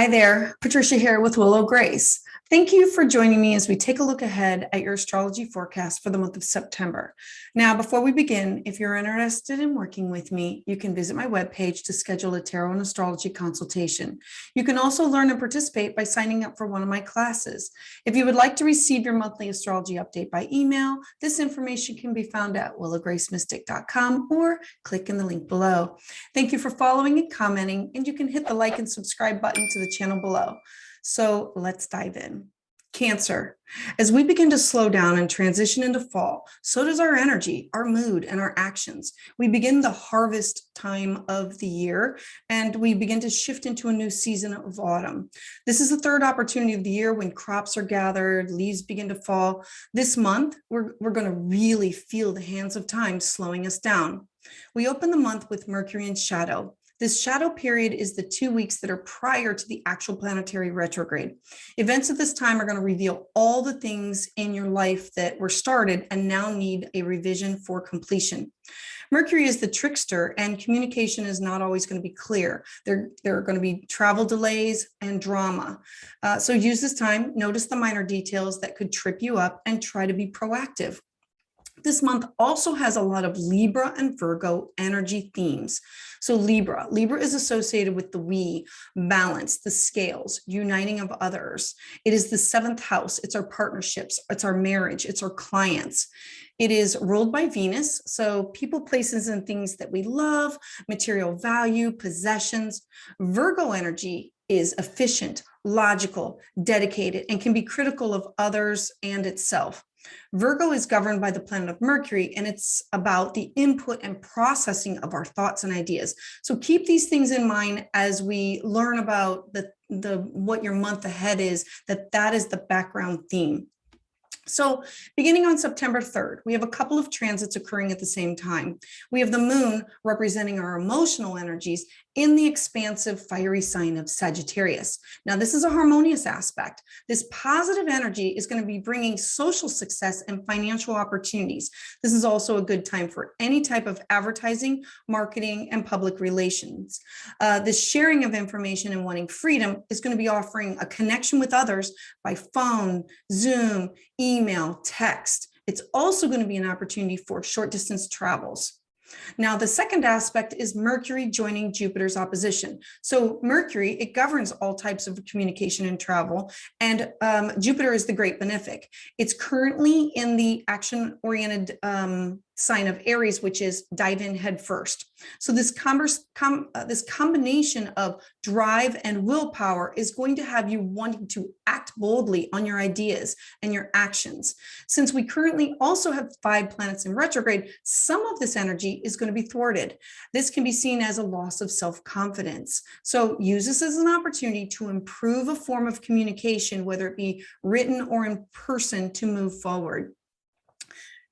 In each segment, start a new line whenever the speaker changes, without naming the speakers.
Hi there, Patricia here with Willow Grace. Thank you for joining me as we take a look ahead at your astrology forecast for the month of September. Now, before we begin, if you're interested in working with me, you can visit my webpage to schedule a tarot and astrology consultation. You can also learn and participate by signing up for one of my classes. If you would like to receive your monthly astrology update by email, this information can be found at willowgracemystic.com or click in the link below. Thank you for following and commenting, and you can hit the like and subscribe button to the channel below. So let's dive in. Cancer. As we begin to slow down and transition into fall, so does our energy, our mood, and our actions. We begin the harvest time of the year, and we begin to shift into a new season of autumn. This is the third opportunity of the year when crops are gathered, leaves begin to fall. This month, we're going to really feel the hands of time slowing us down. We open the month with Mercury in shadow. This shadow period is the 2 weeks that are prior to the actual planetary retrograde. Events at this time are going to reveal all the things in your life that were started and now need a revision for completion. Mercury is the trickster, and communication is not always going to be clear. There are going to be travel delays and drama. So use this time, notice the minor details that could trip you up, and try to be proactive. This month also has a lot of Libra and Virgo energy themes. So Libra is associated with the we, balance, the scales, uniting of others. It is the seventh house. It's our partnerships. It's our marriage. It's our clients. It is ruled by Venus. So people, places, and things that we love, material value, possessions. Virgo energy is efficient, logical, dedicated, and can be critical of others and itself. Virgo is governed by the planet of Mercury, and it's about the input and processing of our thoughts and ideas. So keep these things in mind as we learn about what your month ahead is, that is the background theme. So beginning on September 3rd, we have a couple of transits occurring at the same time. We have the moon representing our emotional energies in the expansive fiery sign of Sagittarius. Now, this is a harmonious aspect. This positive energy is going to be bringing social success and financial opportunities. This is also a good time for any type of advertising, marketing, and public relations. This sharing of information and wanting freedom is going to be offering a connection with others by phone, Zoom, email, text. It's also going to be an opportunity for short distance travels. Now, the second aspect is Mercury joining Jupiter's opposition. So Mercury, it governs all types of communication and travel, and Jupiter is the great benefic. It's currently in the action-oriented sign of Aries, which is dive in head first. So this combination of drive and willpower is going to have you wanting to act boldly on your ideas and your actions. Since we currently also have 5 planets in retrograde, some of this energy is going to be thwarted. This can be seen as a loss of self-confidence. So use this as an opportunity to improve a form of communication, whether it be written or in person, to move forward.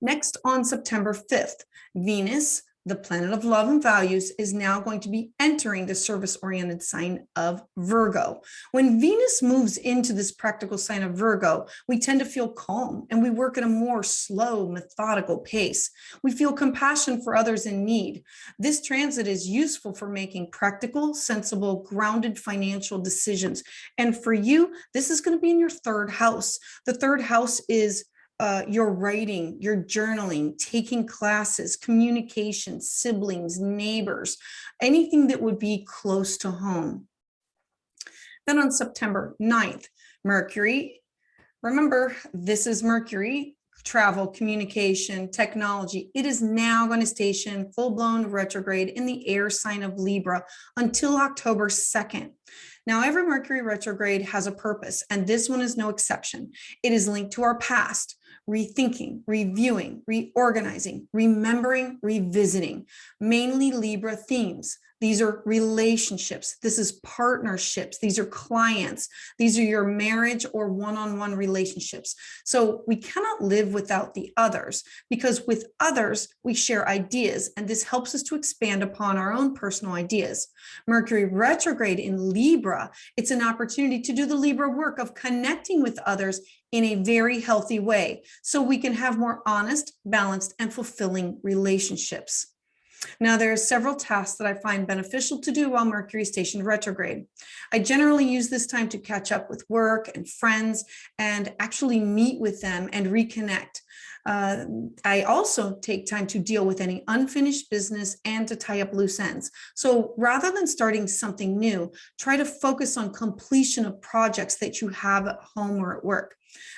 Next, on September 5th, Venus, the planet of love and values, is now going to be entering the service-oriented sign of Virgo. When Venus moves into this practical sign of Virgo, we tend to feel calm, and we work at a more slow, methodical pace. We feel compassion for others in need. This transit is useful for making practical, sensible, grounded financial decisions. And for you, this is going to be in your third house. The third house is your writing, your journaling, taking classes, communication, siblings, neighbors, anything that would be close to home. Then on September 9th, Mercury, remember, this is Mercury, travel, communication, technology. It is now going to station full-blown retrograde in the air sign of Libra until October 2nd. Now, every Mercury retrograde has a purpose, and this one is no exception. It is linked to our past, rethinking, reviewing, reorganizing, remembering, revisiting, mainly Libra themes. These are relationships. This is partnerships. These are clients. These are your marriage or one-on-one relationships. So we cannot live without the others, because with others, we share ideas, and this helps us to expand upon our own personal ideas. Mercury retrograde in Libra, it's an opportunity to do the Libra work of connecting with others in a very healthy way, so we can have more honest, balanced, and fulfilling relationships. Now, there are several tasks that I find beneficial to do while Mercury is stationed retrograde. I generally use this time to catch up with work and friends and actually meet with them and reconnect. I also take time to deal with any unfinished business and to tie up loose ends. So rather than starting something new, try to focus on completion of projects that you have at home or at work.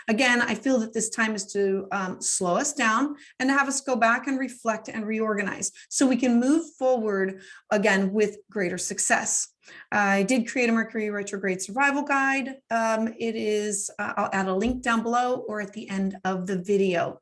Again, I feel that this time is to slow us down and to have us go back and reflect and reorganize so we can move forward again with greater success. I did create a Mercury retrograde survival guide. I'll add a link down below or at the end of the video.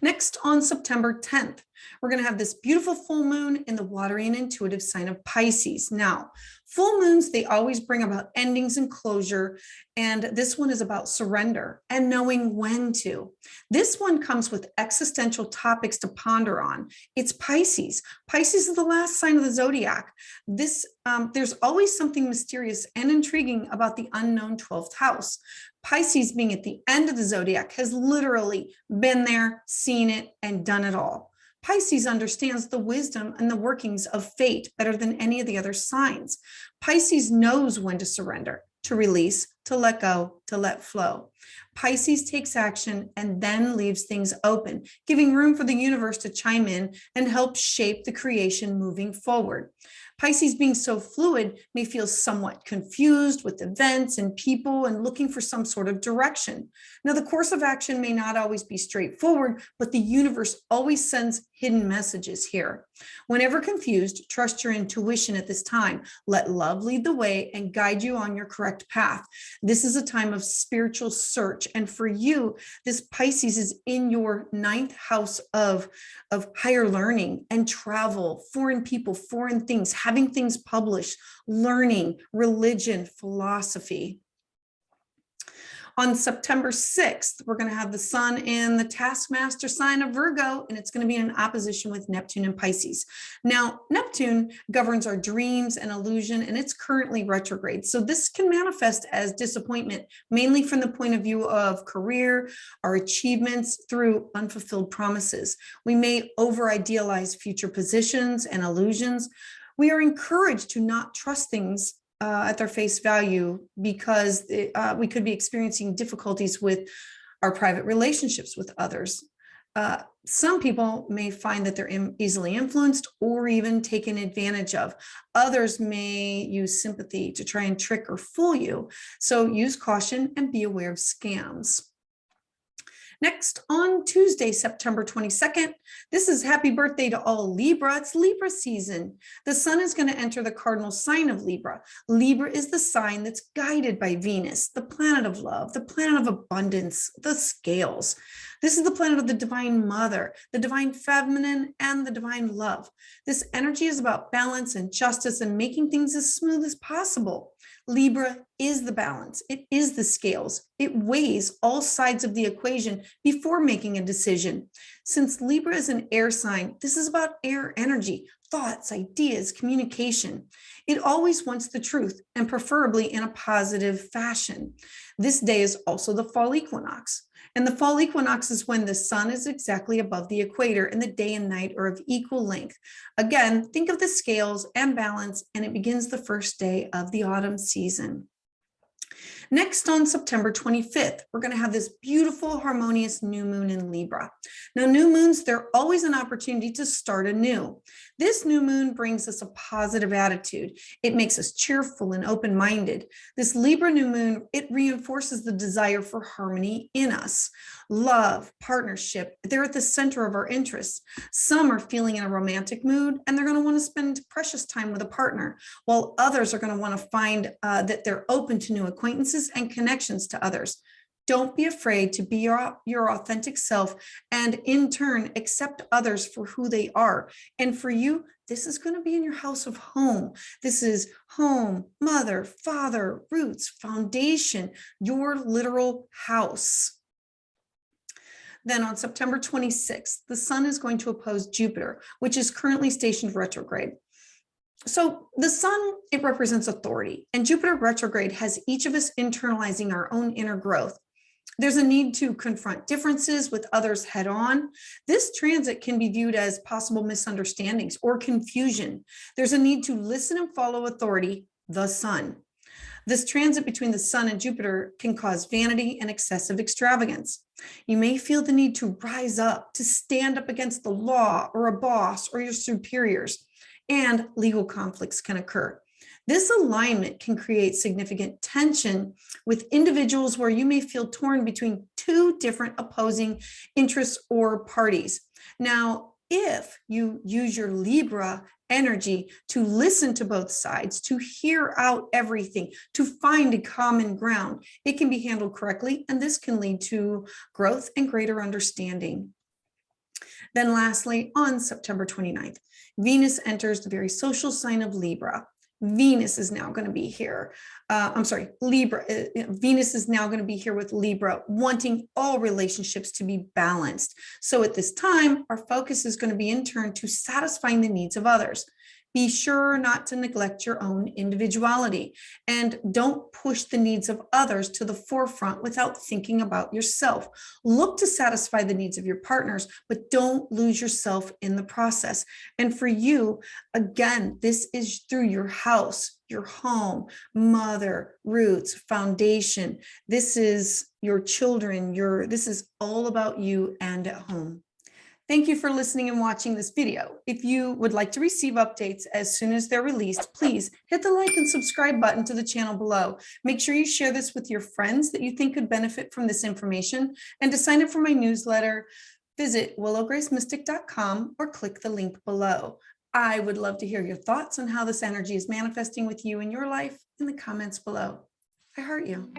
Next, on September 10th, we're going to have this beautiful full moon in the watery and intuitive sign of Pisces. Now, full moons, they always bring about endings and closure, and this one is about surrender and knowing when to. This one comes with existential topics to ponder on. It's Pisces. Pisces is the last sign of the zodiac. There's always something mysterious and intriguing about the unknown 12th house. Pisces, being at the end of the zodiac, has literally been there, seen it, and done it all. Pisces understands the wisdom and the workings of fate better than any of the other signs. Pisces knows when to surrender, to release, to let go, to let flow. Pisces takes action and then leaves things open, giving room for the universe to chime in and help shape the creation moving forward. Pisces, being so fluid, may feel somewhat confused with events and people and looking for some sort of direction. Now, the course of action may not always be straightforward, but the universe always sends hidden messages here. Whenever confused, trust your intuition at this time. Let love lead the way and guide you on your correct path. This is a time of spiritual search. And for you, this Pisces is in your 9th house of higher learning and travel, foreign people, foreign things, having things published, learning, religion, philosophy. On September 6th, we're going to have the sun in the taskmaster sign of Virgo, and it's going to be in opposition with Neptune and Pisces. Now, Neptune governs our dreams and illusion, and it's currently retrograde. So this can manifest as disappointment, mainly from the point of view of career, our achievements through unfulfilled promises. We may over-idealize future positions and illusions. We are encouraged to not trust things at their face value because we could be experiencing difficulties with our private relationships with others. Some people may find that they're easily influenced or even taken advantage of. Others may use sympathy to try and trick or fool you. So use caution and be aware of scams. Next, on Tuesday, September 22nd, this is happy birthday to all Libra. It's Libra season. The sun is going to enter the cardinal sign of Libra. Libra is the sign that's guided by Venus, the planet of love, the planet of abundance, the scales. This is the planet of the divine mother, the divine feminine, and the divine love. This energy is about balance and justice and making things as smooth as possible. Libra is the balance. It is the scales. It weighs all sides of the equation before making a decision. Since Libra is an air sign, this is about air energy, thoughts, ideas, communication. It always wants the truth, and preferably in a positive fashion. This day is also the fall equinox. And the fall equinox is when the sun is exactly above the equator and the day and night are of equal length. Again, think of the scales and balance, and it begins the first day of the autumn season. Next, on September 25th, we're going to have this beautiful, harmonious new moon in Libra. Now, new moons, they're always an opportunity to start anew. This new moon brings us a positive attitude. It makes us cheerful and open-minded. This Libra new moon, it reinforces the desire for harmony in us. Love, partnership, they're at the center of our interests. Some are feeling in a romantic mood, and they're going to want to spend precious time with a partner, while others are going to want to find that they're open to new acquaintances and connections to others. Don't be afraid to be your authentic self and in turn accept others for who they are. And for you, this is going to be in your house of home. This is home, mother, father, roots, foundation, your literal house. Then on September 26th, the sun is going to oppose Jupiter, which is currently stationed retrograde. So the sun, it represents authority, and Jupiter retrograde has each of us internalizing our own inner growth. There's a need to confront differences with others head on. This transit can be viewed as possible misunderstandings or confusion. There's a need to listen and follow authority, the sun. This transit between the sun and Jupiter can cause vanity and excessive extravagance. You may feel the need to rise up, to stand up against the law or a boss or your superiors, and legal conflicts can occur. This alignment can create significant tension with individuals where you may feel torn between two different opposing interests or parties. Now, if you use your Libra energy to listen to both sides, to hear out everything, to find a common ground, it can be handled correctly, and this can lead to growth and greater understanding. Then lastly, on September 29th, Venus enters the very social sign of Libra. Venus is now going to be here. Libra. Venus is now going to be here with Libra, wanting all relationships to be balanced. So at this time, our focus is going to be in turn to satisfying the needs of others. Be sure not to neglect your own individuality, and don't push the needs of others to the forefront without thinking about yourself. Look to satisfy the needs of your partners, but don't lose yourself in the process. And for you, again, this is through your house, your home, mother, roots, foundation. This is your children, this is all about you and at home. Thank you for listening and watching this video. If you would like to receive updates as soon as they're released, please hit the like and subscribe button to the channel below. Make sure you share this with your friends that you think could benefit from this information. And to sign up for my newsletter, visit willowgracemystic.com or click the link below. I would love to hear your thoughts on how this energy is manifesting with you in your life in the comments below. I heart you.